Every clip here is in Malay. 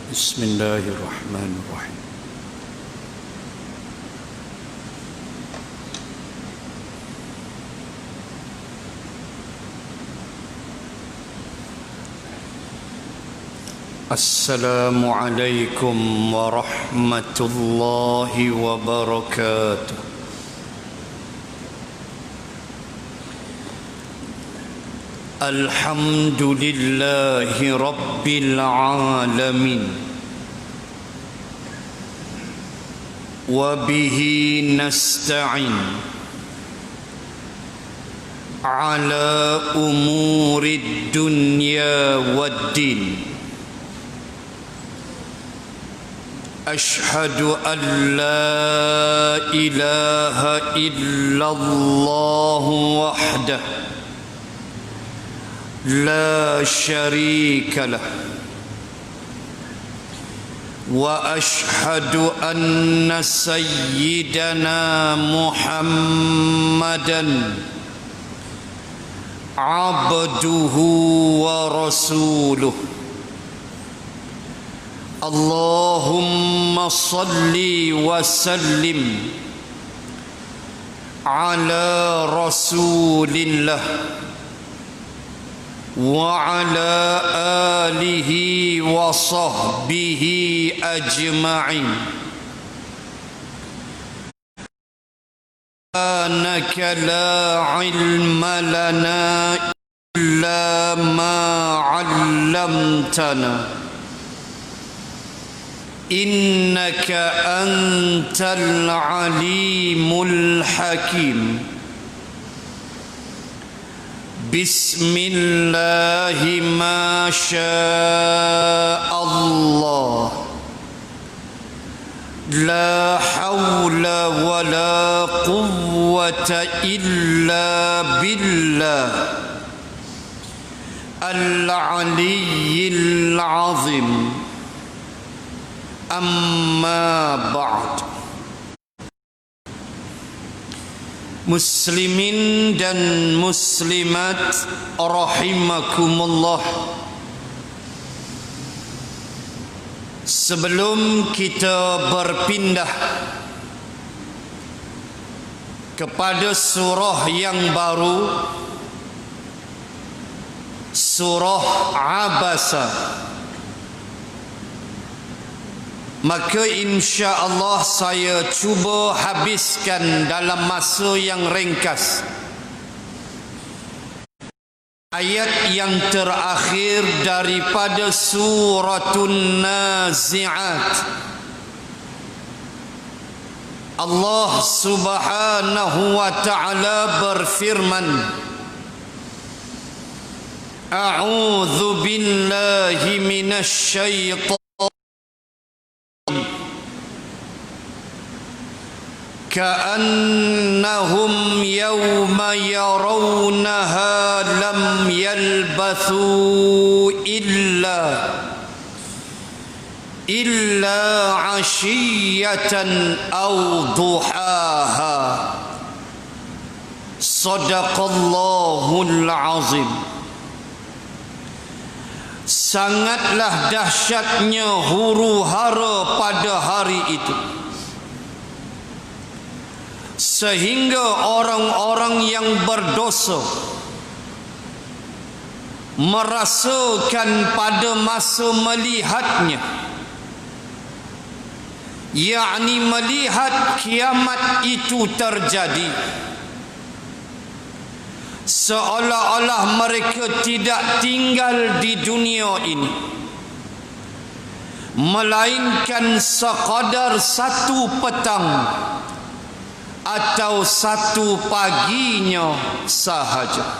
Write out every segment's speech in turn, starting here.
بسم الله الرحمن الرحيم. السلام عليكم ورحمة الله وبركاته. الحمد لله رب العالمين وبه نستعين على أمور الدنيا والدين. أشهد أن لا إله إلا الله وحده لا شريك له، وأشهد أن سيدنا محمدًا عبده ورسوله. اللهم صل وسلم على رسول الله وعلى آله وصحبه أجمعين. سبحانك لا علم لنا إلا ما علمتنا إنك أنت العليم الحكيم. بسم الله ما شاء الله، لا حول ولا قوة إلا بالله العلي العظيم. أما بعد، muslimin dan muslimat rahimakumullah. Sebelum kita berpindah kepada surah yang baru, surah Abasa, maka insya-Allah saya cuba habiskan dalam masa yang ringkas ayat yang terakhir daripada Suratun Nazi'at. Allah Subhanahu wa ta'ala berfirman, A'udzu billahi minasy syaithanir كأنهم يوم يرونها لم يلبثوا إلا عشية أو ضحاها. صدق الله العظيم. Sangatlah dahsyatnya huru-hara pada hari itu, sehingga orang-orang yang berdosa merasakan pada masa melihatnya, yakni melihat kiamat itu terjadi, seolah-olah mereka tidak tinggal di dunia ini, melainkan sekadar satu petang atau satu paginya sahaja.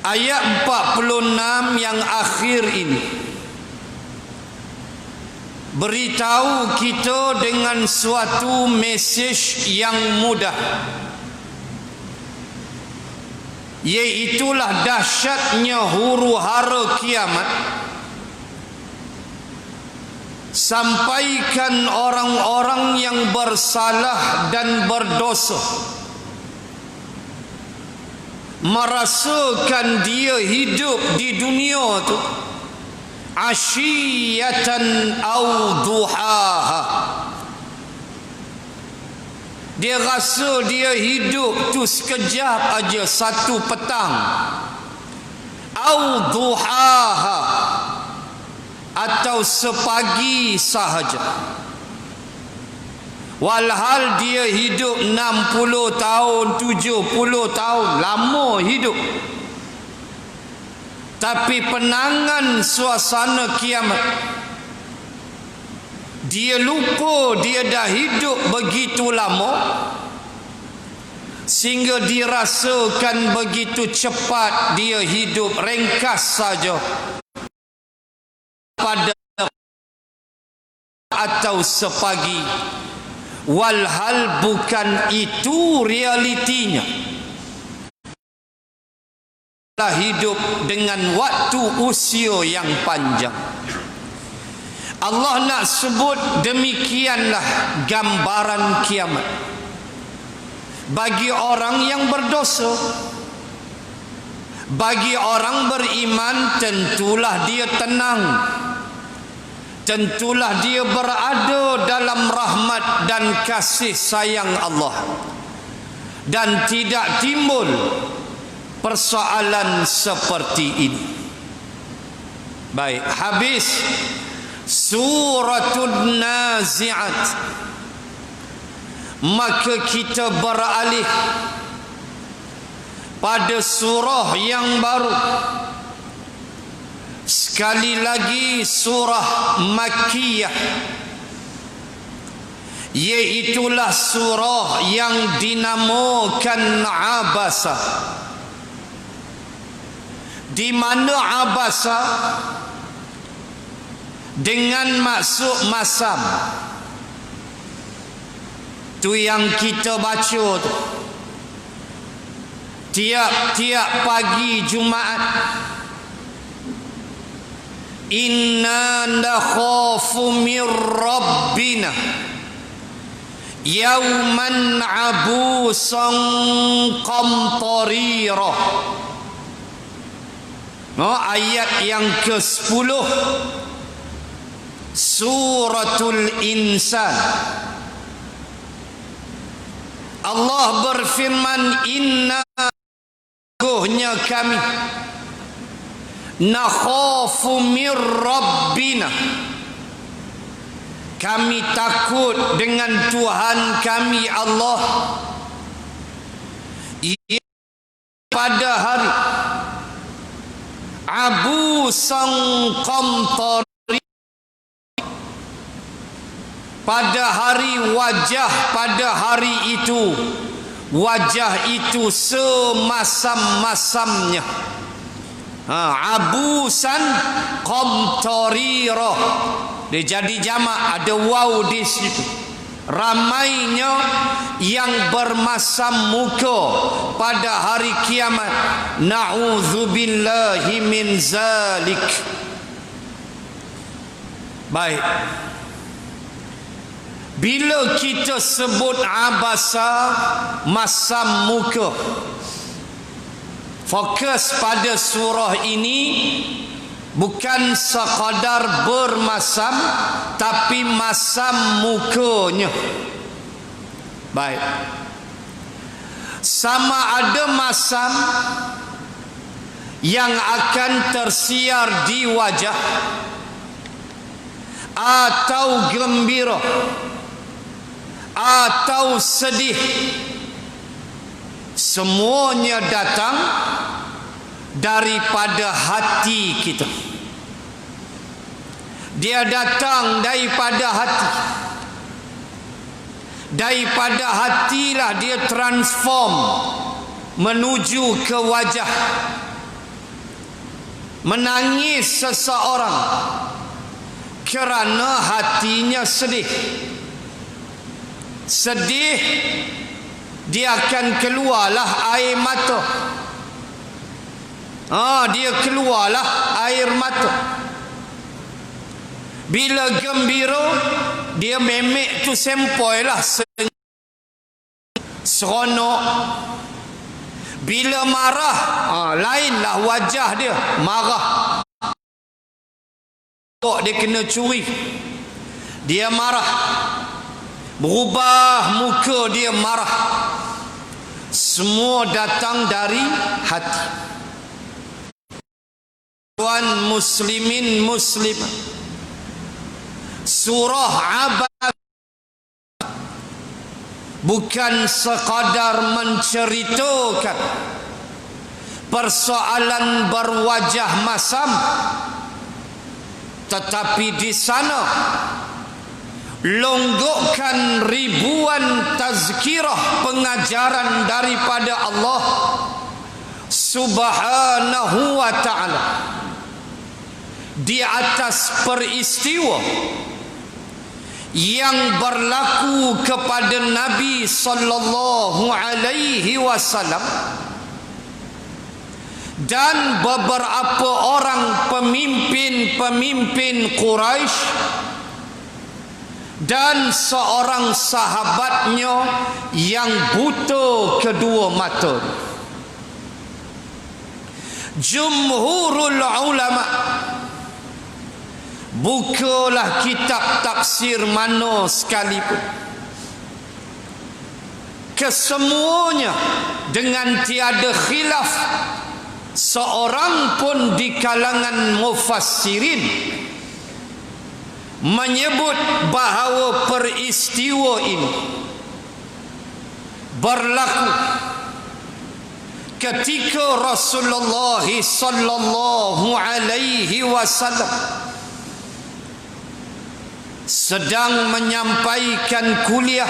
Ayat 46 yang akhir ini beritahu kita dengan suatu mesej yang mudah, iaitulah dahsyatnya huru-hara kiamat. Sampaikan orang-orang yang bersalah dan berdosa merasakan dia hidup di dunia tu ashiyatan aw duhaha. Dia rasa dia hidup tu sekejap aja, satu petang. Aw duhaha, atau sepagi sahaja. Walhal dia hidup 60 tahun, 70 tahun, lama hidup. Tapi penangan suasana kiamat, dia lupa dia dah hidup begitu lama, sehingga dirasakan begitu cepat dia hidup, ringkas saja pada atau sepagi. Walhal bukan itu realitinya. Hidup dengan waktu usia yang panjang. Allah nak sebut demikianlah gambaran kiamat bagi orang yang berdosa. Bagi orang beriman tentulah dia tenang, tentulah dia berada dalam rahmat dan kasih sayang Allah, dan tidak timbul persoalan seperti ini. Baik, habis suratul Nazi'at, maka kita beralih pada surah yang baru. Sekali lagi surah Makkiyah, iaitulah surah yang dinamakan Abasa. Di mana Abasa dengan maksud masam, tu yang kita baca tu tiap-tiap pagi Jumaat. Inna nakhafu min rabbina yawman abusan qamtarira. Ayat yang ke-10 Suratul Insan. Allah berfirman, inna sungguhnya kami nakhafu min rabbina, kami takut dengan Tuhan kami Allah pada hari abusan qamtari, pada hari wajah, pada hari itu wajah itu semasam-masamnya. Abusan qamtarira, dia jadi jamak, ada waw di situ. Ramainya yang bermasam muka pada hari kiamat. Na'udzubillahi min zalik. Baik, bila kita sebut abasa, masam muka, fokus pada surah ini bukan sekadar bermasam, tapi masam mukanya. Baik, sama ada masam yang akan tersiar di wajah, atau gembira, atau sedih, semuanya datang daripada hati kita. Dia datang daripada hati. Daripada hatilah dia transform menuju ke wajah. Menangis seseorang kerana hatinya sedih. Sedih, dia akan keluarlah air mata. Dia keluarlah air mata. Bila gembira, dia memek tu sempoi lah, seronok. Bila marah, lainlah wajah dia, marah. dia kena curi, dia marah, berubah muka dia marah. Semua datang dari hati. Tuan muslimin muslim, surah Abasa bukan sekadar menceritakan persoalan berwajah masam, tetapi di sana longgokkan ribuan tazkirah pengajaran daripada Allah Subhanahu wa ta'ala di atas peristiwa yang berlaku kepada Nabi sallallahu alaihi wasallam dan beberapa orang pemimpin-pemimpin Quraisy dan seorang sahabatnya yang buta kedua mata. Jumhurul ulama, bukalah kitab tafsir mana sekalipun, kesemuanya dengan tiada khilaf seorang pun di kalangan mufassirin menyebut bahawa peristiwa ini berlaku ketika Rasulullah sallallahu alaihi wasallam sedang menyampaikan kuliah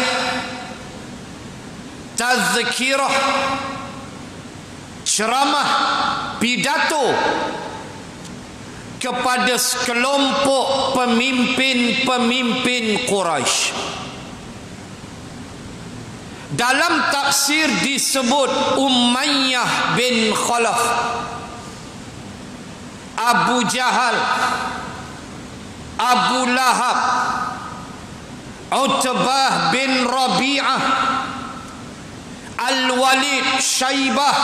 tazkirah, ceramah, pidato kepada sekelompok pemimpin-pemimpin Quraisy. Dalam tafsir disebut Umayyah bin Khalaf, Abu Jahal, Abu Lahab, Utbah bin Rabi'ah, Al-Walid, Syaibah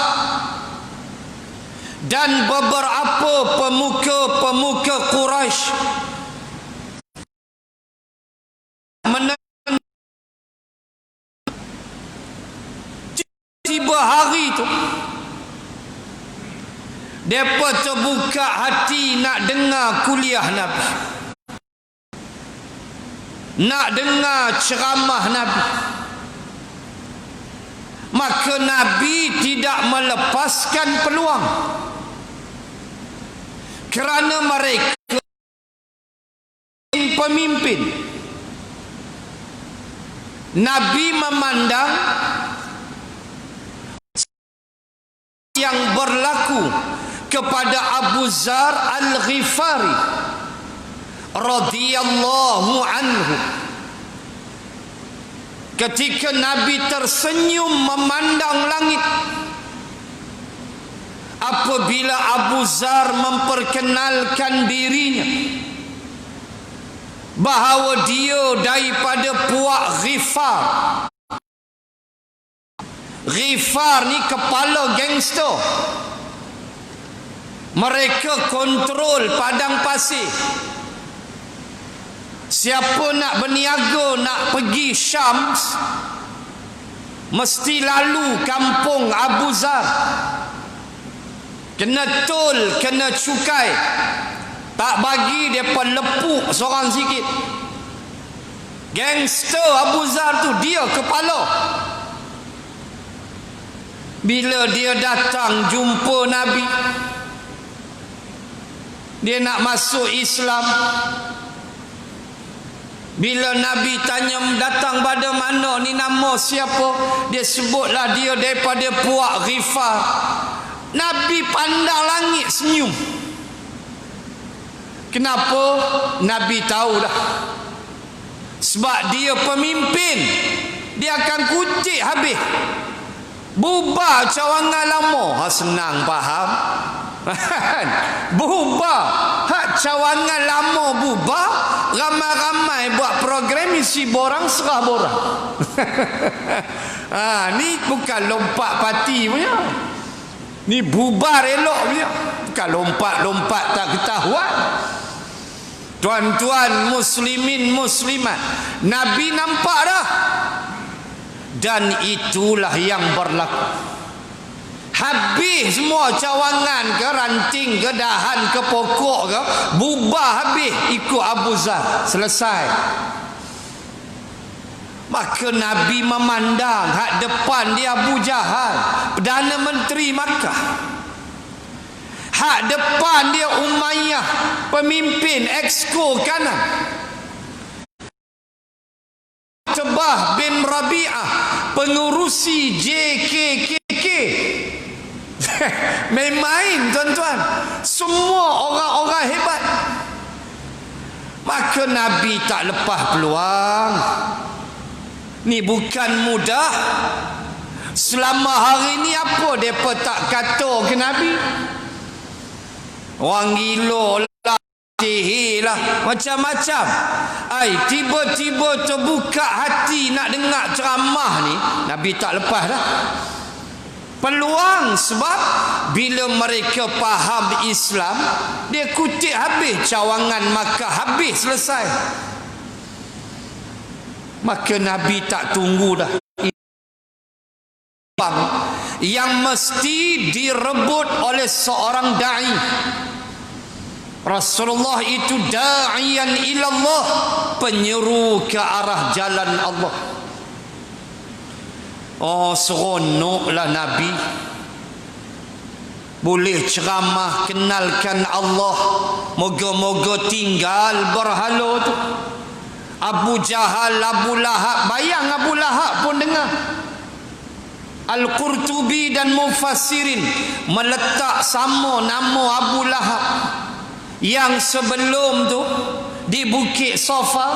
dan beberapa pemuka-pemuka Quraisy tiba hari itu mereka terbuka hati nak dengar kuliah Nabi, nak dengar ceramah Nabi. Maka Nabi tidak melepaskan peluang, kerana mereka pemimpin. Nabi memandang yang berlaku kepada Abu Zar Al-Ghifari radhiyallahu anhu ketika Nabi tersenyum memandang langit apabila Abu Zar memperkenalkan dirinya bahawa dia daripada puak Ghifar. Ghifar ni kepala gangster. Mereka kontrol padang pasir. Siapa nak berniaga, nak pergi Syam, mesti lalu kampung Abu Zar. Kena tol, kena cukai. Tak bagi mereka lepuk seorang sikit. Gangster Abu Zar tu, dia kepala. Bila dia datang jumpa Nabi, dia nak masuk Islam. Bila Nabi tanya datang pada mana, ni nama siapa, dia sebutlah dia daripada puak Ghifar. Nabi pandang langit senyum. Kenapa? Nabi tahu dah. Sebab dia pemimpin, dia akan kucik habis. Bubar cawangan lama. Senang faham. Bubar. Hak cawangan lama bubar, ramai-ramai buat program isi borang serah borang. Ni bukan lompat parti punya. Ni bubar elok punya. Bukan lompat-lompat tak ketahuan. Tuan-tuan muslimin muslimat, Nabi nampak dah. Dan itulah yang berlaku. Habis semua cawangan ke, ranting ke, dahan ke, pokok ke, bubar habis ikut Abu Zar. Selesai. Maka Nabi memandang hak depan dia Abu Jahal, Perdana Menteri Makkah. Hak depan dia Umayyah, pemimpin exco kanan. Utbah bin Rabi'ah, pengurusi JKKK. Main-main tuan-tuan. Semua orang-orang hebat. Maka Nabi tak lepas peluang. Ni bukan mudah. Selama hari ni apa mereka tak kata ke Nabi? Orang gila lah, sihir lah, macam-macam. Tiba-tiba terbuka hati nak dengar ceramah ni, Nabi tak lepas dah peluang. Sebab bila mereka faham Islam, dia kutip habis cawangan Makkah, habis, selesai. Maka Nabi tak tunggu dah. Yang mesti direbut oleh seorang da'i. Rasulullah itu da'iyan ilallah, penyeru ke arah jalan Allah. Oh, seronoklah Nabi boleh ceramah kenalkan Allah. Moga-moga tinggal berhala tu. Abu Jahal, Abu Lahab, bayang Abu Lahab pun dengar. Al-Qurtubi dan Mufassirin meletak sama nama Abu Lahab. Yang sebelum tu di Bukit Safa,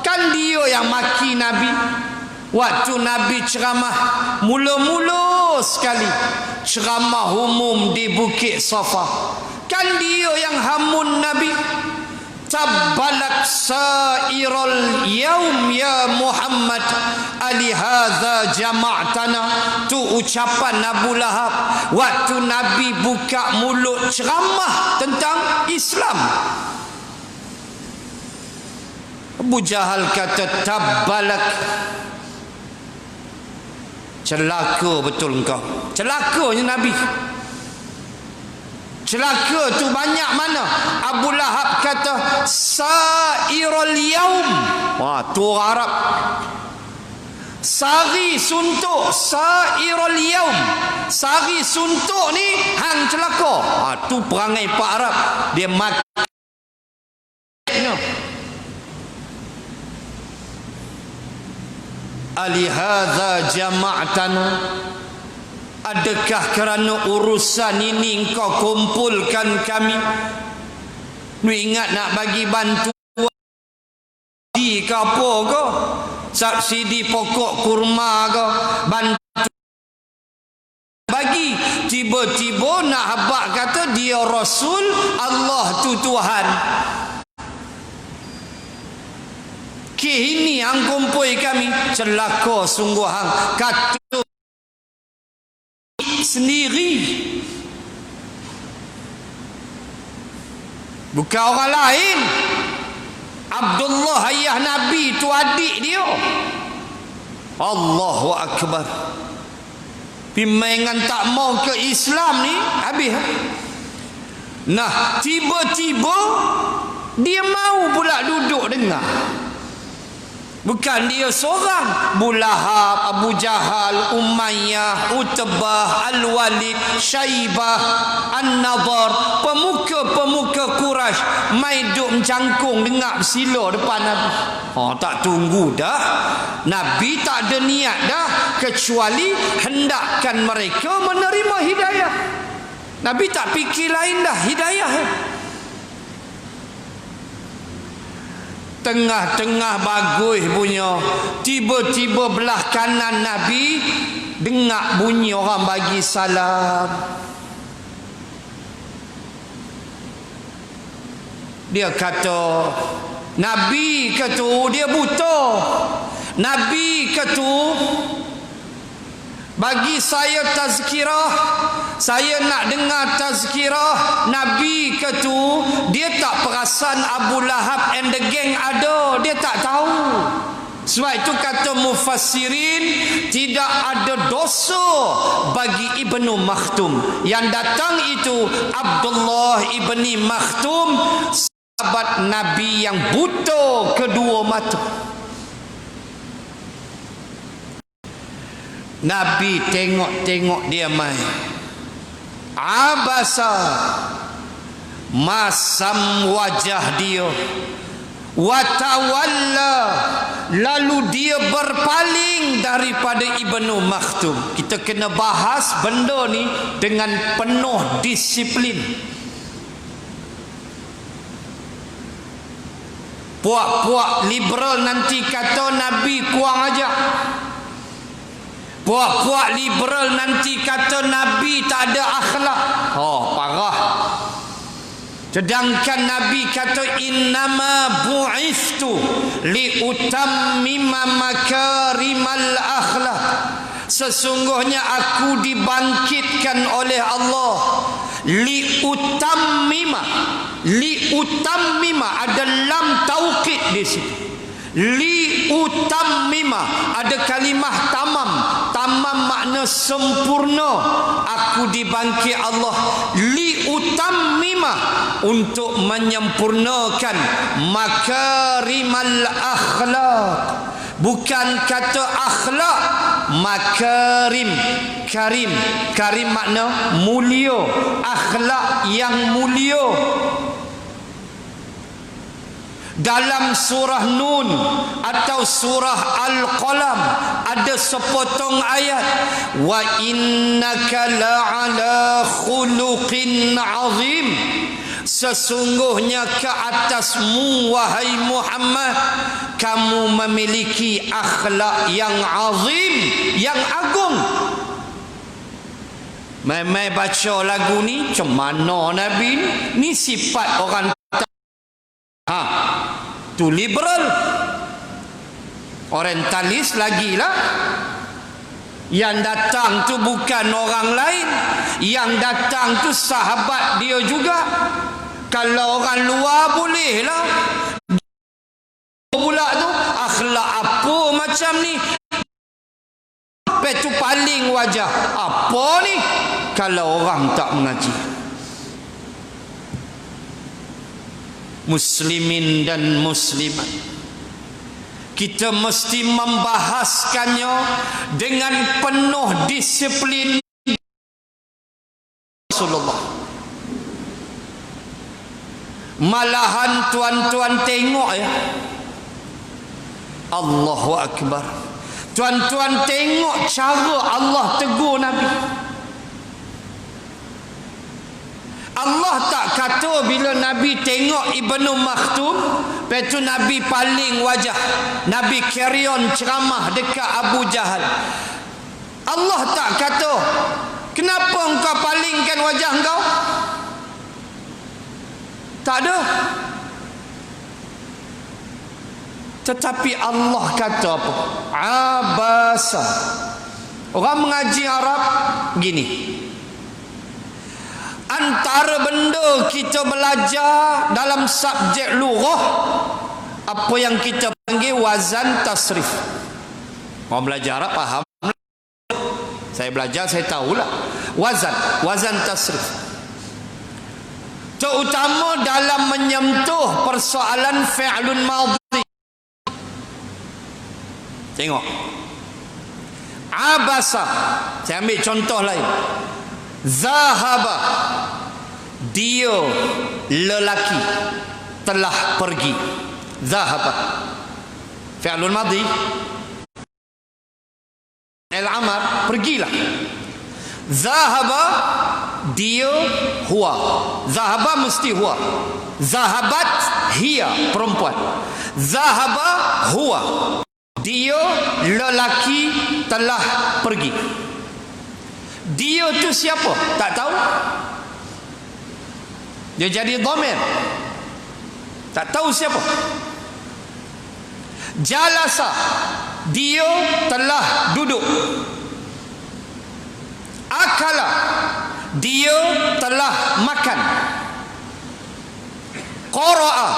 kan dia yang maki Nabi. Waktu Nabi ceramah, mula-mula sekali ceramah umum di Bukit Safa, kan dia yang hamun Nabi. Tabbalak sairal yaum ya Muhammad, alihadza jama'tana. Tu ucapan Abu Lahab waktu Nabi buka mulut ceramah tentang Islam. Abu Jahal kata, tabbalak, celaka betul engkau. Celakanya Nabi. Celaka tu banyak mana? Abu Lahab kata sairul yaum. Wah, tu orang Arab. Sari suntuk, sairul yaum. Sari suntuk ni hang celaka. Tu perangai Pak Arab. Dia makan. Alihadza jama'tana. Adakah kerana urusan ini engkau kumpulkan kami? Lu ingat nak bagi bantuan di ke apa ke? Subsidi pokok kurma ke? Bantu bagi. Tiba-tiba nak habaq kata dia Rasul, Allah tu Tuhan. Ini hang kumpul kami. Celaka sungguh hang. Kata sendiri, bukan orang lain. Abdullah ayah Nabi tu adik dia. Allahu Akbar. Pimengan tak mau ke Islam ni habis. Nah, tiba-tiba dia mau pula duduk dengar. Bukan dia seorang. Abu Lahab, Abu Jahal, Umayyah, Utbah, Al-Walid, Syaibah, An-Nadhar, pemuka-pemuka Quraisy mai duk mencangkung dengar bersila depan Nabi. Tak tunggu dah. Nabi tak ada niat dah kecuali hendakkan mereka menerima hidayah. Nabi tak fikir lain dah, hidayah. Tengah-tengah bagus punya, tiba-tiba belah kanan Nabi dengar bunyi orang bagi salam. Dia kata, Nabi kata dia buta. Nabi kata Bagi saya tazkirah, saya nak dengar tazkirah Nabi ke tu, dia tak perasan Abu Lahab and the gang ada, dia tak tahu. Sebab itu kata mufassirin, tidak ada dosa bagi Ibnu Makhtum. Yang datang itu Abdullah ibni Makhtum, sahabat Nabi yang buta kedua mata. Nabi tengok-tengok dia main. Abasa, masam wajah dia, watawalla, lalu dia berpaling daripada Ibnu Makhtum. Kita kena bahas benda ni dengan penuh disiplin. Puak-puak liberal nanti kata Nabi kurang ajar. Puak-puak liberal nanti kata Nabi tak ada akhlak. Oh, parah. Sedangkan Nabi kata innama bu'ithtu liutammima makarimal akhlak. Sesungguhnya aku dibangkitkan oleh Allah liutammima ada lam taukid di situ. Liutammima ada kalimah tamam makna sempurna. Aku dibangkit Allah liutammima, untuk menyempurnakan makarimal akhlak. Bukan kata akhlak, makarim. Karim makna mulia, akhlak yang mulia. Dalam surah Nun atau surah Al-Qalam ada sepotong ayat, wa innaka la'ala khuluqin azim. Sesungguhnya ke atasmu wahai Muhammad, kamu memiliki akhlak yang azim, yang agung. Mai baca lagu ni macam mana Nabi ni sifat orang tu liberal, orientalis lagilah. Yang datang tu bukan orang lain, yang datang tu sahabat dia juga. Kalau orang luar boleh lah, pula tu akhlak apa macam ni, tu paling wajah apa ni kalau orang tak mengaji. Muslimin dan muslimat, kita mesti membahaskannya dengan penuh disiplin Rasulullah. Malahan tuan-tuan tengok ya, Allahu Akbar, tuan-tuan tengok cara Allah tegur Nabi. Allah tak kata bila Nabi tengok Ibnu Makhtum, lepas tu Nabi paling wajah, Nabi carry on ceramah dekat Abu Jahal. Allah tak kata, kenapa engkau palingkan wajah engkau? Tak ada. Tetapi Allah kata apa? Abasa. Orang mengaji Arab gini, antara benda kita belajar dalam subjek lughah, apa yang kita panggil wazan tasrif. Orang belajar Arab faham. Saya belajar, saya tahulah. Wazan tasrif. Terutama dalam menyentuh persoalan fi'lun madhi. Tengok. Abasa. Saya ambil contoh lain. Zahaba, dia lelaki telah pergi. Zahaba fi'lul madhi, al-amr, pergilah. Zahaba, dia, huwa. Zahaba mesti huwa. Zahabat, hiya, perempuan. Zahaba, huwa, dia lelaki telah pergi. Dia tu siapa? Tak tahu. Dia jadi dhamir, tak tahu siapa. Jalasa, dia telah duduk. dia telah makan. Qara'a,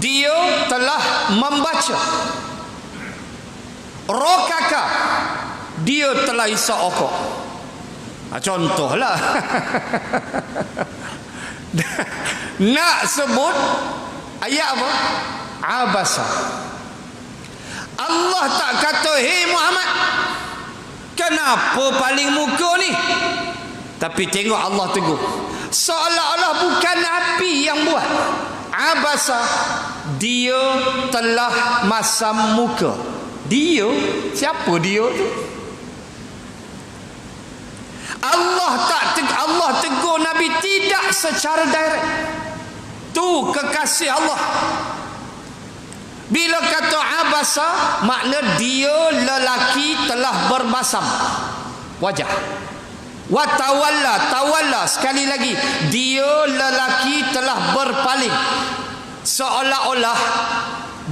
dia telah membaca. Rokaka, dia telah isap okok. Contohlah. Nak sebut ayat apa? Abasa. Allah tak kata, hei Muhammad, kenapa paling muka ni? Tapi tengok Allah tegur, seolah-olah bukan Nabi yang buat. Abasa, dia telah masam muka. Dia? Siapa dia tu? Allah tegur Nabi tidak secara direct. Tu kekasih Allah. Bila kata abasa, makna dia lelaki telah berbasam wajah. Wa tawalla, sekali lagi, dia lelaki telah berpaling, seolah-olah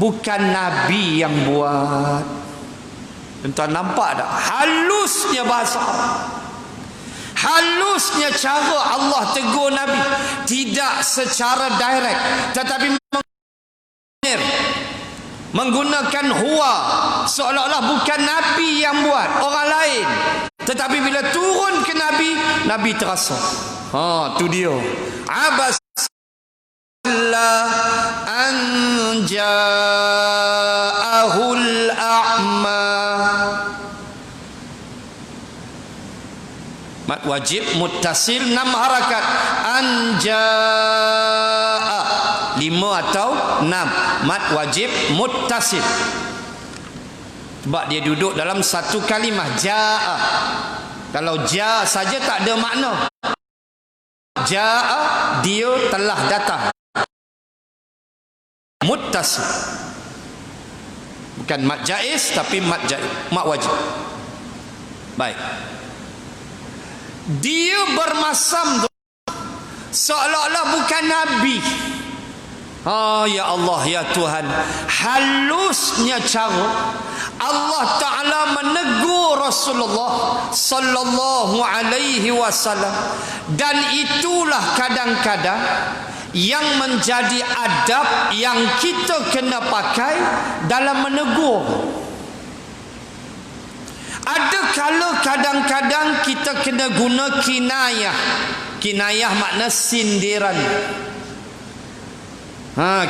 bukan Nabi yang buat. Tuan nampak tak halusnya bahasa, halusnya cara Allah tegur Nabi? Tidak secara direct, tetapi menggunakan huwa, seolah-olah bukan Nabi yang buat, orang lain. Tetapi bila turun ke Nabi, Nabi terasa. Tu dia. Abasa an ja'ahul a'ma. Mad wajib muttasil 6 harakat. An ja'a 5 atau 6. Mad wajib muttasil. Sebab dia duduk dalam satu kalimah, ja'a. Kalau ja saja tak ada makna. Ja'a, dia telah datang. Muttasil. Bukan mad jaiz, tapi mad jaiz, mad wajib. Baik. Dia bermasam seolah-olah bukan Nabi. Ya Allah, ya Tuhan, halusnya cara Allah Ta'ala menegur Rasulullah sallallahu alaihi wasallam. Dan itulah kadang-kadang yang menjadi adab yang kita kena pakai dalam menegur. Ada kala kadang-kadang kita kena guna kinayah. Kinayah makna sindiran.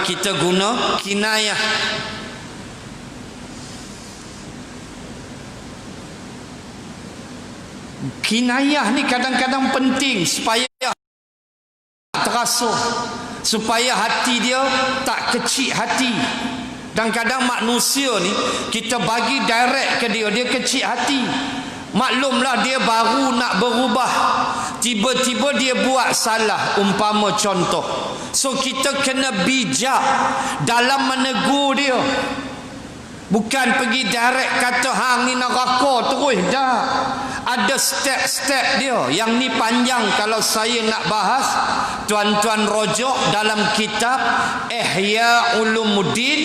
Kita guna kinayah. Kinayah ni kadang-kadang penting supaya terasa, supaya hati dia tak kecil hati. Dan kadang manusia ni kita bagi direct ke dia, dia kecil hati. Maklumlah dia baru nak berubah, tiba-tiba dia buat salah, umpama contoh. So kita kena bijak dalam menegur dia. Bukan pergi direct kata hang ni neraka terus, dah. Ada step-step dia. Yang ni panjang, kalau saya nak bahas, tuan-tuan rojok dalam kitab Ihya Ulumuddin,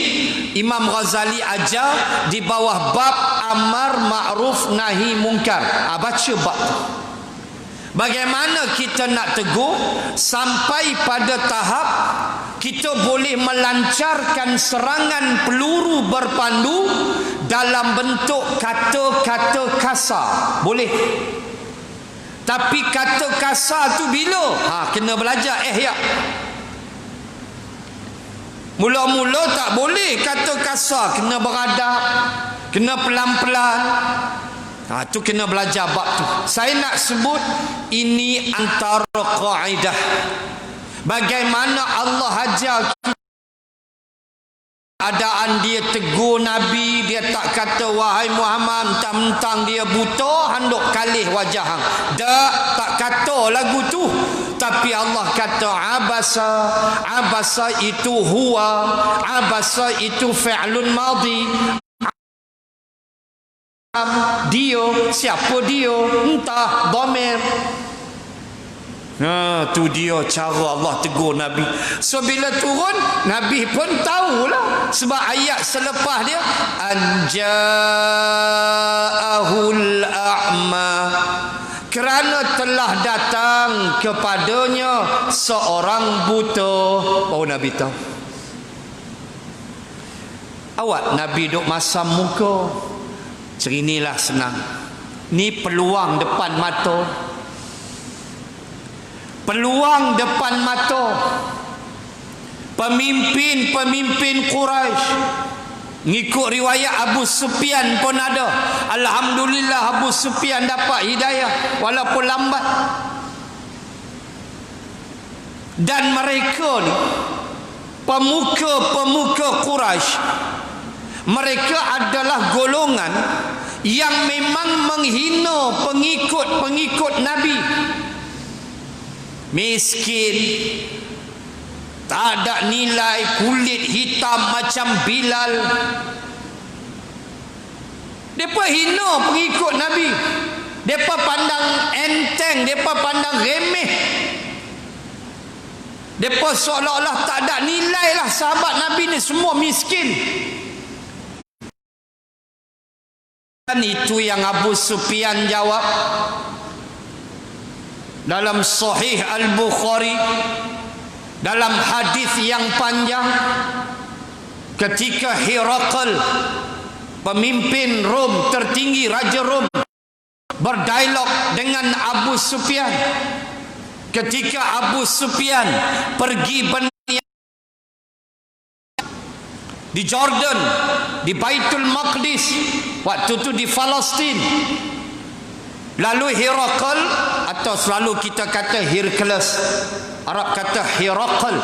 Imam Ghazali ajar di bawah bab amar ma'ruf nahi munkar. Baca bab tu. Bagaimana kita nak tegur sampai pada tahap kita boleh melancarkan serangan peluru berpandu dalam bentuk kata-kata kasar. Boleh. Tapi kata kasar tu bila? Kena belajar ihya. Mula-mula tak boleh kata kasar, kena beradab, kena pelan-pelan. Tu kena belajar bab tu. Saya nak sebut ini antara kaedah. Bagaimana Allah ajar kita. Adaan dia tegur Nabi, dia tak kata wahai Muhammad, mentang-mentang dia buta handuk kalih wajah hang. Tak kata lagu tu. Tapi Allah kata abasa. Abasa itu huwa, abasa itu fi'lun madhi. Dia, siapa dia? Entah, dhamir. Tu dia cara Allah tegur Nabi. So bila turun, Nabi pun tahulah. Sebab ayat selepas dia, anja'ahul a'ma. Kerana kerana telah datang kepadanya seorang buta. Oh, Nabi tahu. Awak Nabi duk masam muka. Cerinilah senang. Ni peluang depan mata. Peluang depan mata. Pemimpin-pemimpin Quraisy. Ngikut riwayat Abu Sufyan pun ada. Alhamdulillah Abu Sufyan dapat hidayah walaupun lambat. Dan mereka ni pemuka-pemuka Quraisy, mereka adalah golongan yang memang menghina pengikut-pengikut Nabi. Miskin, tak ada nilai, kulit hitam macam Bilal. Mereka hina pengikut Nabi. Mereka pandang enteng, mereka pandang remeh. Mereka seolah-olah tak ada nilai lah. Sahabat Nabi ni semua miskin. Dan itu yang Abu Sufyan jawab dalam Sahih Al-Bukhari, dalam hadis yang panjang, ketika Herakl, pemimpin Rom tertinggi, Raja Rom, berdialog dengan Abu Sufyan. Ketika Abu Sufyan pergi di Jordan, di Baitul Maqdis, waktu itu di Palestin. Lalu Herakl, atau selalu kita kata Hercules, Arab kata Herakl,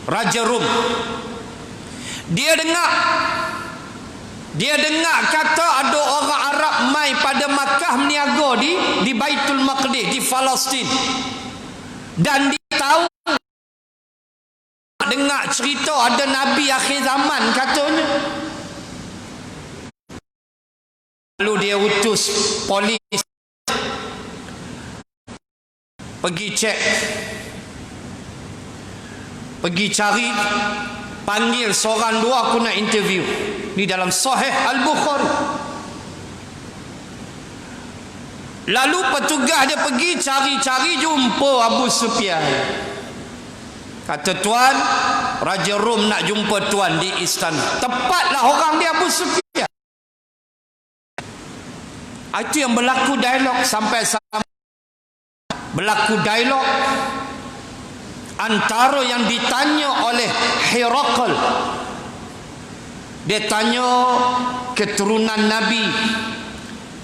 Raja Rom, dia dengar kata ada orang Arab mai pada Makkah meniaga di Baitul Maqdis, di Palestin. Dan dia tahu, dengar cerita ada Nabi akhir zaman katanya. Lalu dia utus polis pergi cek, pergi cari, panggil seorang dua, aku nak interview. Di dalam Sahih Al-Bukhari. Lalu petugas dia pergi cari-cari, jumpa Abu Sufyan. Kata, tuan, Raja Rom nak jumpa tuan di istana. Tepatlah orang dia Abu Sufyan. Itu yang berlaku dialog sampai berlaku dialog antara yang ditanya oleh Herakl. Dia tanya keturunan Nabi.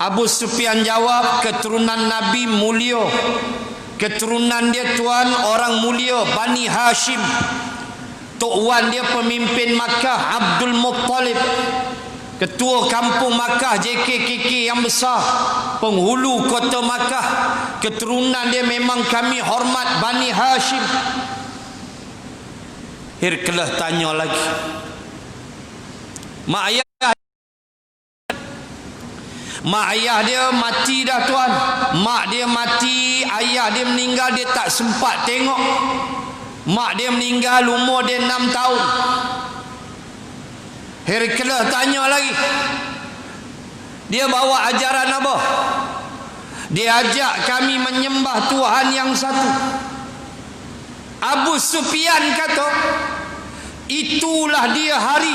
Abu Sufyan jawab, keturunan Nabi mulia. Keturunan dia tuan orang mulia, Bani Hashim. Tok Wan dia pemimpin Makkah, Abdul Muttalib. Ketua kampung Makkah, JKKK yang besar, penghulu kota Makkah. Keturunan dia memang kami hormat, Bani Hashim. Hercules tanya lagi, mak ayah dia mati dah tuan. Mak dia mati, ayah dia meninggal, dia tak sempat tengok. Mak dia meninggal umur dia 6 tahun. Hercules tanya lagi, dia bawa ajaran apa? Dia ajak kami menyembah Tuhan yang satu. Abu Sufyan kata, itulah dia hari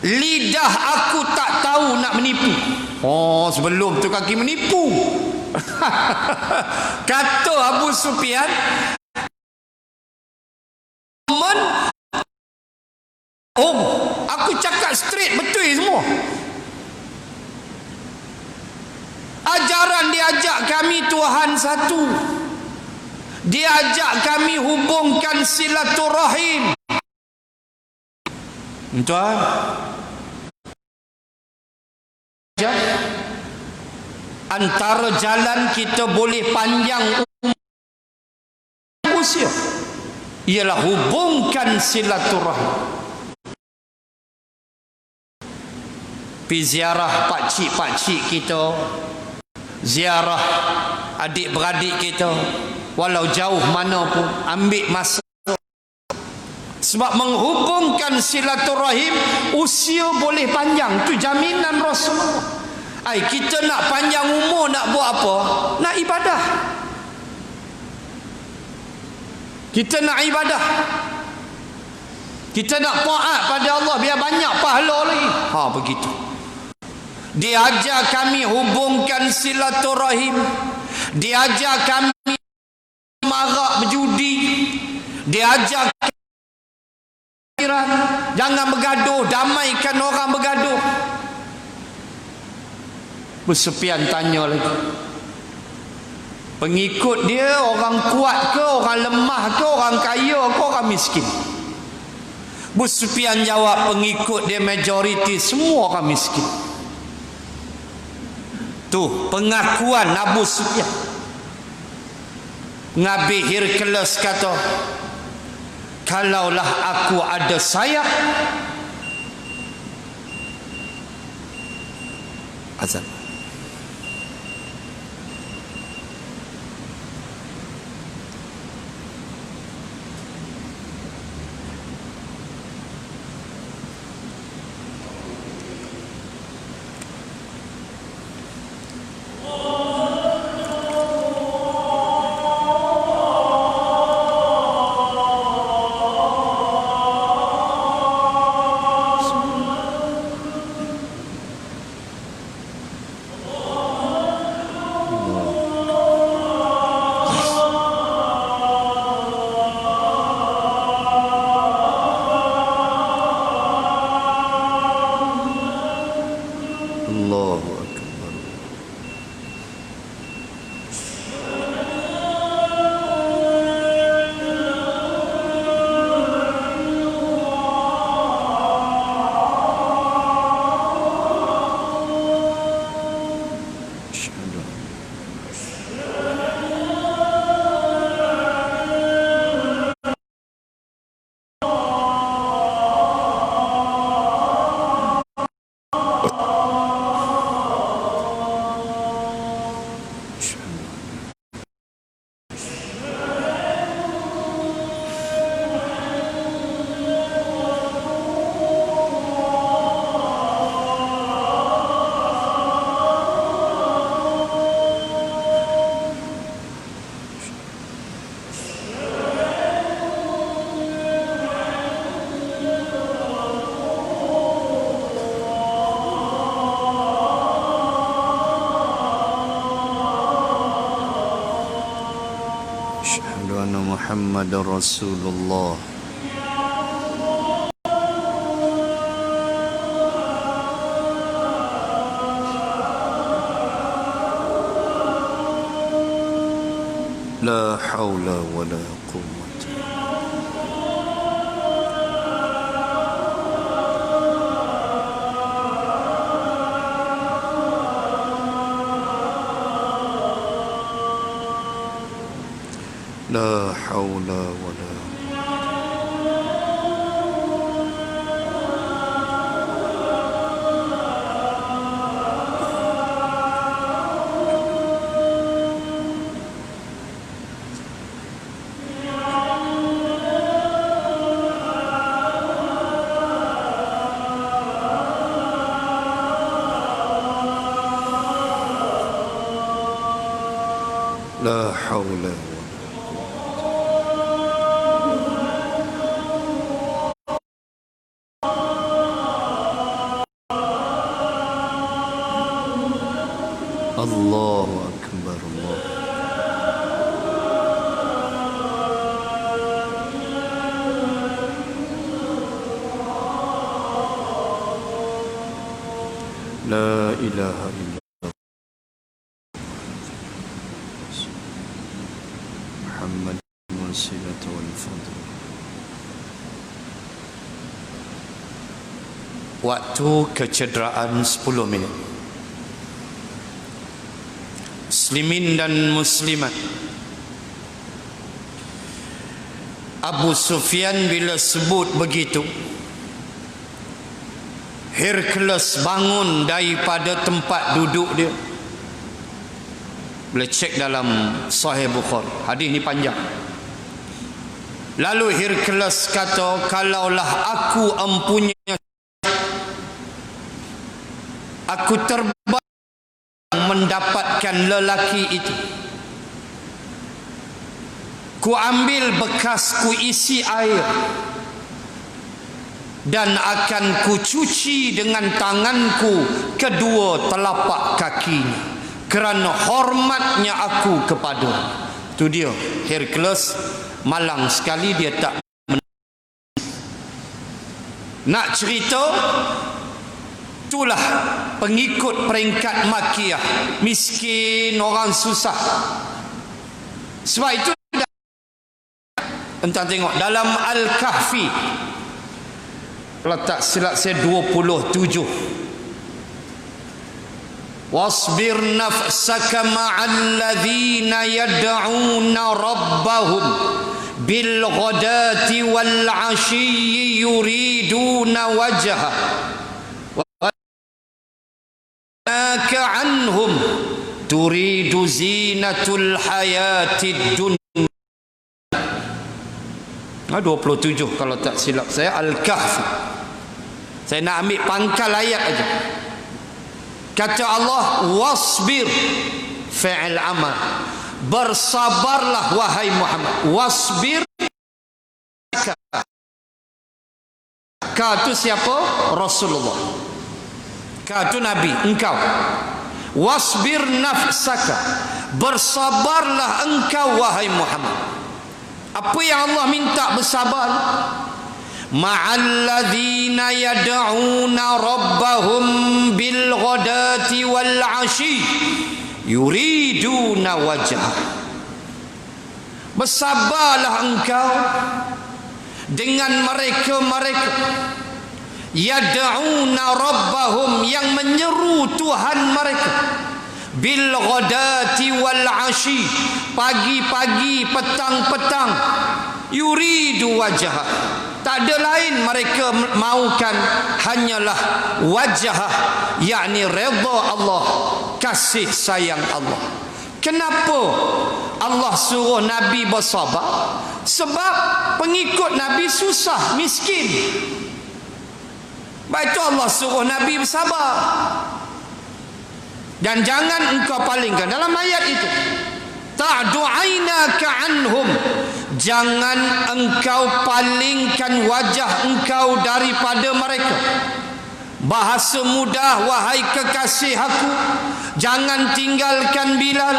lidah aku tak tahu nak menipu. Oh, sebelum tu kaki menipu. Kata Abu Sufyan, aku cakap straight, betul semua. Ajaran dia ajak kami Tuhan satu. Dia ajak kami hubungkan silaturahim. Tuan, antara jalan kita boleh panjang usia ialah hubungkan silaturahim. Pergi ziarah pakcik-pakcik kita, ziarah adik-beradik kita, walau jauh mana pun, ambil masa. Sebab menghubungkan silaturahim, usia boleh panjang. Itu jaminan Rasulullah. Ai, kita nak panjang umur nak buat apa? Nak ibadah. Kita nak ibadah. Kita nak taat pada Allah biar banyak pahala lagi. Begitu. Dia ajar kami hubungkan silaturahim. Dia ajar kami marak berjudi. Dia ajar jangan bergaduh, damaikan orang bergaduh. Abu Sufyan tanya lagi, pengikut dia orang kuat ke, orang lemah ke, orang kaya ke, orang miskin? Abu Sufyan jawab, pengikut dia majoriti semua orang miskin. Tu pengakuan Abu Sufyan. Nabi Hercules kata, kalaulah aku ada sayap, azan. Allahu Akbar. Asyhadu anna Muhammadar Rasulullah. La haula wala quwwata. La haula wala la haula Allahu Akbar. Allah. La ilaha illallah Muhammad wasilah wal fadl. Waktu kecederaan 10 minit. Muslimin dan muslimat, Abu Sufyan bila sebut begitu, Hercules bangun daripada tempat duduk dia. Boleh cek dalam Sahih Bukhari, hadis ni panjang. Lalu Hercules kata, kalaulah aku empunya, aku terbang mendapatkan lelaki itu. Ku ambil bekas, ku isi air, dan akan ku cuci dengan tanganku kedua telapak kakinya, kerana hormatnya aku kepada. Itu dia Hercules, malang sekali dia tak nak cerita. Itulah pengikut peringkat Makkiyah, miskin, orang susah. Sebab itu entah tengok dalam Al-Kahfi, kalau tak silap saya 27, wasbir nafsaka ma'al ladzina yad'una rabbahum bil ghadati wal 'ashyi yuriduna wajha anhum turidu zinatul hayatid dunya. 27 kalau tak silap saya, Al-Kahfi. Saya nak ambil pangkal ayat aja. Kata Allah, wasbir, fi'il amal, bersabarlah wahai Muhammad. Wasbir, ka tu siapa? Rasulullah. Ka tu Nabi, engkau. Wasbir nafsaka, bersabarlah engkau wahai Muhammad. Apa yang Allah minta bersabar? Ma'alladzina yad'una rabbahum bil ghadati wal 'ashyi yuriduna wajhah. Bersabarlah engkau dengan mereka-mereka yad'una rabbahum, yang menyeru Tuhan mereka, bil ghadati wal 'ashyi, pagi-pagi, petang-petang, yuridu wajhah, tak ada lain mereka maukan hanyalah wajah, yakni redha Allah, kasih sayang Allah. Kenapa Allah suruh Nabi bersabar? Sebab pengikut Nabi susah, miskin. Baik itu Allah suruh Nabi bersabar. Dan jangan engkau palingkan dalam ayat itu, ta'du aynaka anhum, jangan engkau palingkan wajah engkau daripada mereka. Bahasa mudah, wahai kekasih aku, jangan tinggalkan Bilal,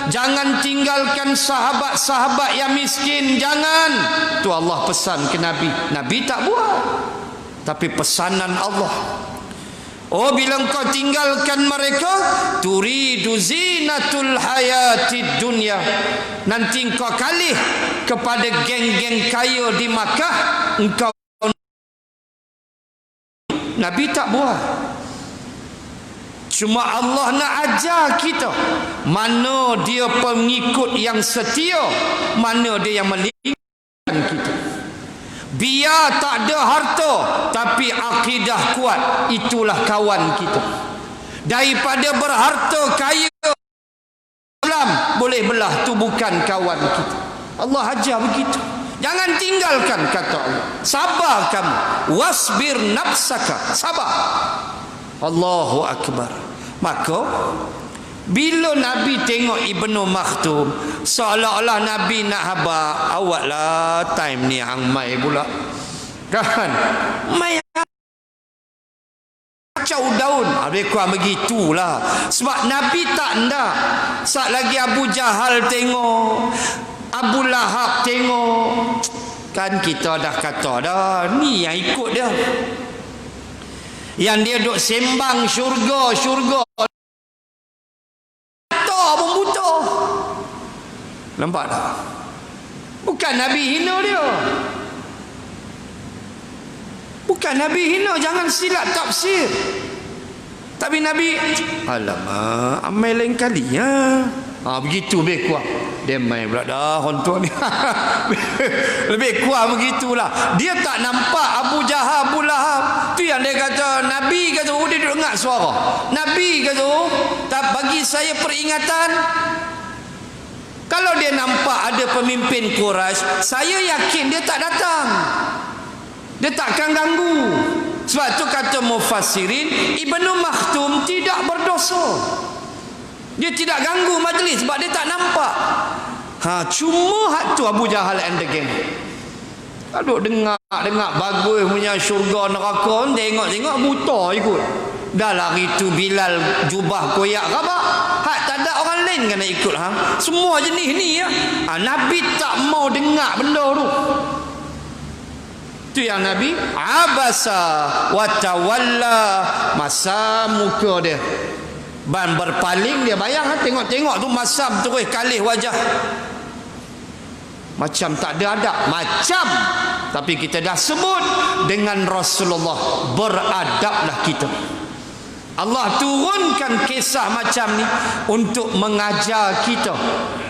jangan tinggalkan sahabat-sahabat yang miskin, jangan. Itu Allah pesan ke Nabi. Nabi tak buat, tapi pesanan Allah. Oh, bila engkau tinggalkan mereka, turidu zinatul hayatid dunya, nanti engkau kalih kepada geng-geng kaya di Makkah, engkau. Nabi tak buat. Cuma Allah nak ajar kita mana dia pengikut yang setia, mana dia yang melingkarkan kita. Biar tak ada harta, tapi akidah kuat, itulah kawan kita. Daripada berharta kaya Islam boleh belah, tu bukan kawan kita. Allah ajar begitu. Jangan tinggalkan, kata Allah. Sabar kamu. Wasbir nafsaka, sabar. Allahu Akbar. Maka bila Nabi tengok Ibnu Maktum, seolah-olah Nabi nak habaq, awaklah time ni hang mai pula. Kan? Mai kacau daun. Habis kurang begitulah. Sebab Nabi tak nak. Saat lagi Abu Jahal tengok, Abu Lahab tengok, kan kita dah kata dah, ni yang ikut dia. Yang dia duk sembang syurga, syurga. Pun buta. Nampak tak? Bukan Nabi hina dia. Bukan Nabi hina, jangan silap tafsir. Tapi Nabi, alamak, amai lain kali ya. Begitu lebih kuat. Dia main pula dah hontok ni. Lebih kuat begitulah. Dia tak nampak Abu Jahal, Abu Lahab. Tu yang dia kata, Nabi kata, oh dia dengar suara. Nabi kata, oh, tak bagi saya peringatan. Kalau dia nampak ada pemimpin Quraisy, saya yakin dia tak datang. Dia takkan ganggu. Sebab tu kata mufassirin, Ibnu Maktum tidak berdosa. Dia tidak ganggu majlis sebab dia tak nampak. Cuma hak tu Abu Jahal and the gang. Aduh dengar bagus punya syurga neraka, tengok buta ikut. Dah lari tu Bilal jubah koyak khabar. Hak tak ada orang lain kena ikut semua jenis ni ya. Nabi tak mau dengar benda tu. Tu yang Nabi abasa wa tawalla, masa muka dia ban berpaling, dia bayang tengok tu masam terus kalih wajah. Macam tak ada adab, macam, tapi kita dah sebut dengan Rasulullah, beradablah kita. Allah turunkan kisah macam ni untuk mengajar kita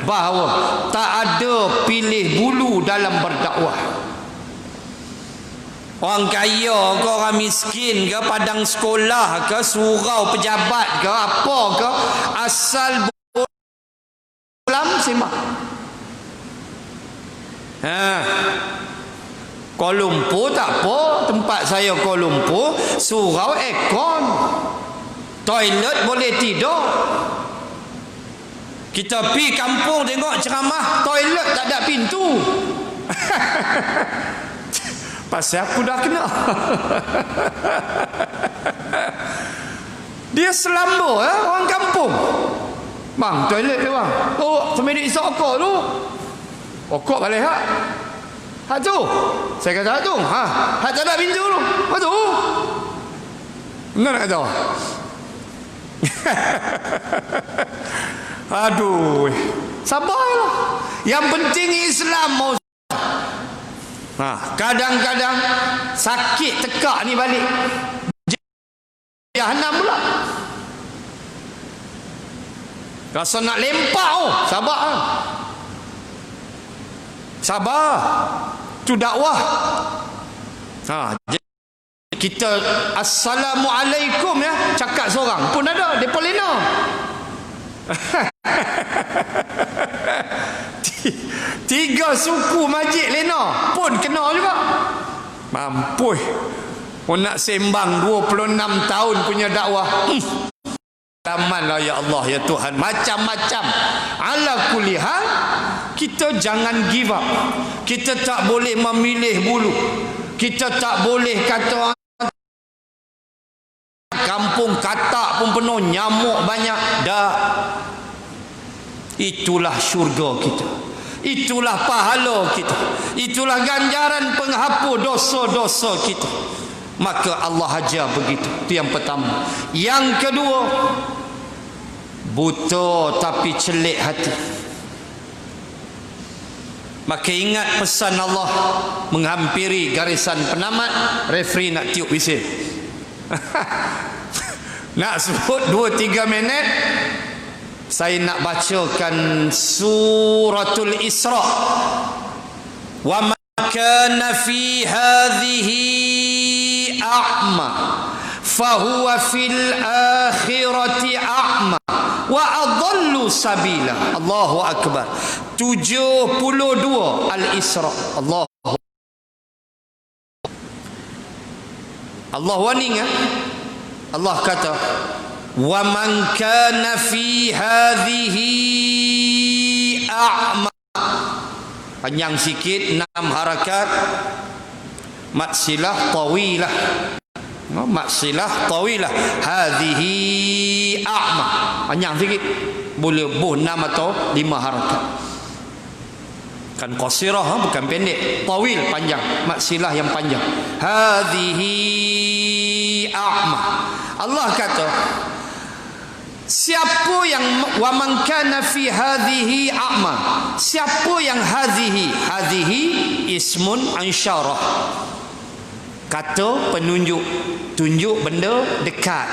bahawa tak ada pilih bulu dalam berdakwah. Orang kaya ke, orang miskin ke, padang sekolah ke, surau pejabat ke, apa ke, asal Islam simak. Kuala Lumpur tak apa, tempat saya Kuala Lumpur, surau aircon, toilet boleh tidur. Kita pergi kampung tengok ceramah, toilet tak ada pintu. Pasal aku dah kena. Dia selamba orang kampung. Bang, toilet dia bang. Oh, sampai dia isap okok tu. Okok balik hak. Hak tu. Saya kata hak tu. Hak tak ada pintu tu. Hak tu. Benar nak kata? Aduh. Sabarlah. Yang penting Islam mau. Kadang-kadang sakit tekak ni balik. Jahanam pula. Rasa nak lempak sabar. Sabar. Tu dakwah. Kita assalamualaikum ya, cakap seorang pun ada, depa lena. Tiga suku majik lena pun kena juga. Mampus. Nak sembang 26 tahun punya dakwah. Tamanlah ya Allah ya Tuhan, macam-macam. Ala kulli hal, kita jangan give up. Kita tak boleh memilih bulu. Kita tak boleh kata kampung katak pun penuh, nyamuk banyak. Dah. Itulah syurga kita. Itulah pahala kita. Itulah ganjaran penghapus dosa-dosa kita. Maka Allah ajar begitu. Itu yang pertama. Yang kedua, buta tapi celik hati. Maka ingat pesan Allah menghampiri garisan penamat. Referee nak tiup whistle. Nak sebut 2-3 minit. Saya nak bacakan suratul Isra. Wa ma kana fi hadhihi a'ma fahuwa fil akhirati a'ma wa adallu sabila. Allahu akbar. 72 Al-Isra. Allah warning Allah kata wa man kana fi hadhihi a'ma. Panjang sikit, 6 harakat. Matsilah tawilah. Matsilah tawilah. Hadhihi a'ma. Panjang sikit. Boleh 6 atau 5 harakat. Kan qasirah bukan pendek. Tawil panjang. Matsilah yang panjang. Hadhihi a'ma. Allah kata, siapa yang wa man kana fi hadhihi a'ma, siapa yang hadhihi ismun ansyarah, kata penunjuk, tunjuk benda dekat.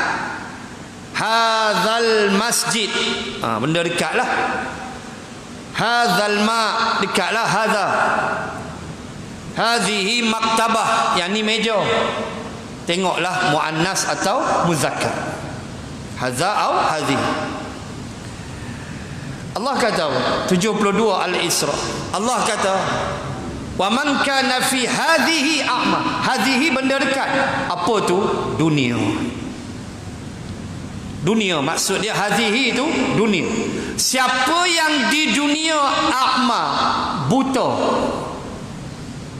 Hadzal masjid, benda dekatlah. Hadzal ma, dekatlah. Hadza. Hadhihi maktabah, yang ni meja. Tengoklah muannas atau muzakkar. Hadza au hadhi. Allah kata 72 Al-Isra. Allah kata wa man kana fi hadhihi a'ma. Hadhihi benda dekat. Apa tu? Dunia. Dunia, maksud dia hadhihi itu dunia. Siapa yang di dunia a'ma, buta,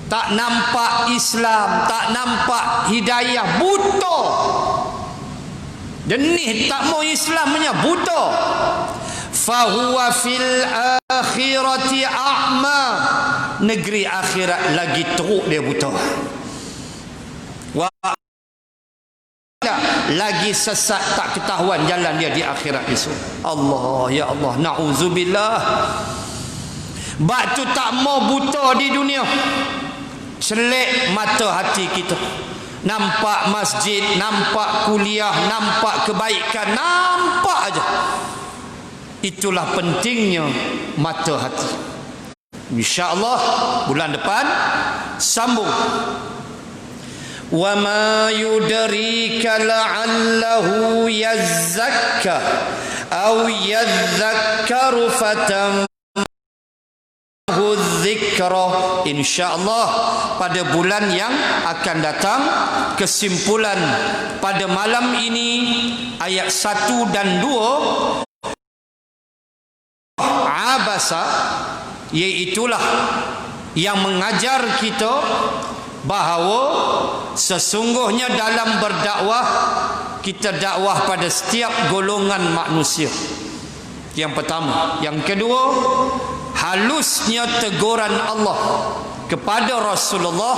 tak nampak Islam, tak nampak hidayah, buta. Jenis tak mau Islam punya, buta. Fahuwa fil akhirati a'ma. Negeri akhirat lagi teruk dia buta. Wa lagi sesat, tak ketahuan jalan dia di akhirat esok. Allah, ya Allah, na'udzubillah. Bak tu tak mau buta di dunia. Selik mata hati kita. Nampak masjid, nampak kuliah, nampak kebaikan, nampak aja. Itulah pentingnya mata hati. InsyaAllah bulan depan sambung. Wa ma yudrika la'allahu yazzakka aw yadhakkaru fatam dzikra. InsyaAllah pada bulan yang akan datang, kesimpulan pada malam ini ayat 1 dan 2 abasa, iaitulah yang mengajar kita bahawa sesungguhnya dalam berdakwah, kita dakwah pada setiap golongan manusia. Yang pertama. Yang kedua, halusnya teguran Allah kepada Rasulullah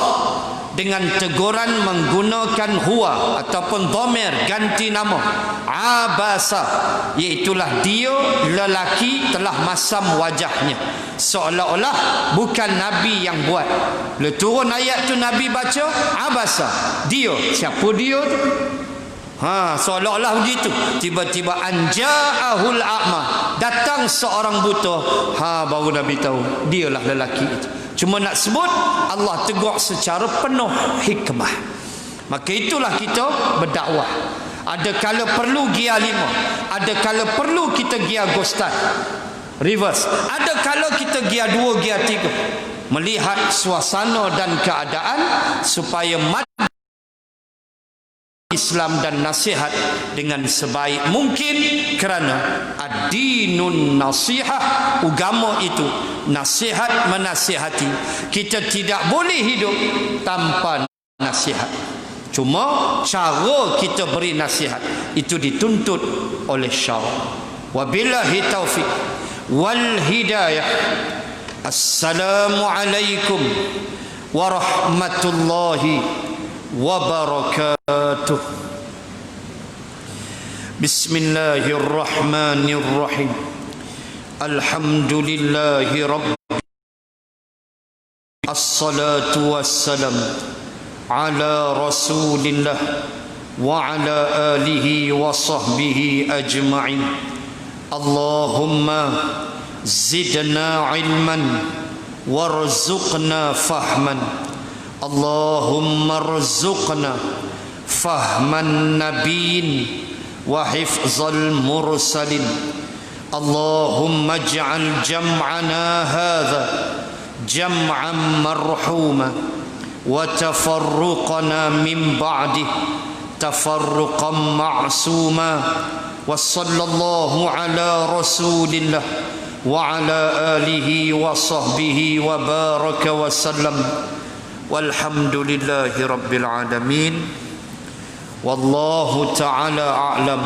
dengan teguran menggunakan huwa ataupun dhamir, ganti nama, abasa, iaitulah dia lelaki telah masam wajahnya, seolah-olah bukan Nabi yang buat. Bila turun ayat tu Nabi baca abasa, dia, siapa dia tu? Seolah-olah begitu. Tiba-tiba anja'ahul a'ma, datang seorang buta. Baru Nabi tahu dialah lelaki itu. Cuma nak sebut, Allah tegur secara penuh hikmah. Maka itulah kita berdakwah. Ada kala perlu gia 5, ada kala perlu kita gia gostan reverse, ada kala kita gia 2, gia 3, melihat suasana dan keadaan supaya Islam dan nasihat dengan sebaik mungkin, kerana ad-dinun nasihah, agama itu nasihat, menasihati. Kita tidak boleh hidup tanpa nasihat. Cuma cara kita beri nasihat itu dituntut oleh syarak. Wabillahi taufiq wal hidayah. Assalamualaikum warahmatullahi wabarakatuh. Bismillahirrahmanirrahim. Alhamdulillahi rabbil assalatu wassalam ala rasulillah wa ala alihi wa sahbihi ajma'in. Allahumma zidna ilman warzuqna fahman. Allahumma rzuqna fahman nabiyyin wa hifzal mursalin. Allahumma ij'al jam'ana hadha jam'an marhuma wa tafarruqana min ba'dih tafarruqan ma'suma. Wa sallallahu ala rasulillah wa ala alihi wa sahbihi wa baraka wa sallam. Walhamdulillahi rabbil alamin. Wallahu ta'ala a'lam.